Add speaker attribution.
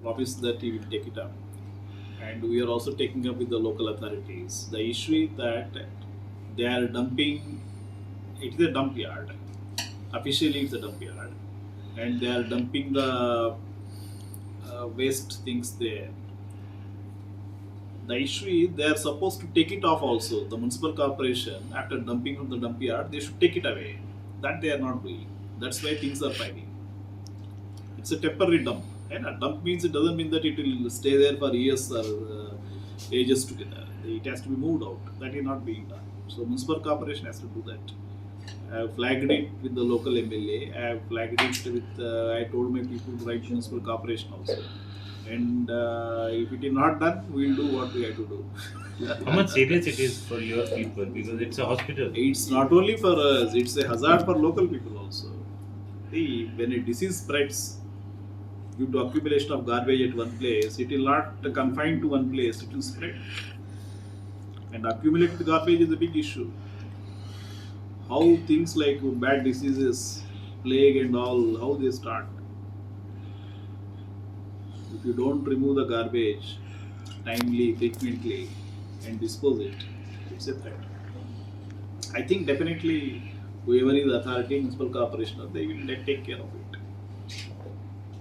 Speaker 1: promised that he will take it up. And we are also taking up with the local authorities. The issue is that they are dumping, it is a dump yard. Officially, it's a dump yard. And they are dumping the waste things there. The issue is they are supposed to take it off also. The municipal corporation, after dumping from the dump yard, they should take it away. That they are not doing. That's why things are piling. It's a temporary dump. And a dump means it doesn't mean that it will stay there for years or ages together. It has to be moved out. That is not being done. So municipal corporation has to do that. I have flagged it with the local MLA. I have flagged it with. I told my people to write to municipal corporation also. And if it is not done, we will do what we have to do.
Speaker 2: How much serious it is for your people, because it's a hospital.
Speaker 1: It's not only for us, it's a hazard for local people also. See, when a disease spreads due to accumulation of garbage at one place, it will not confine to one place, it will spread. And accumulated garbage is a big issue. How things like bad diseases, plague and all, how they start. If you don't remove the garbage timely, frequently, and dispose it, it's a threat. I think definitely whoever is authority, municipal corporation, they will take care of it.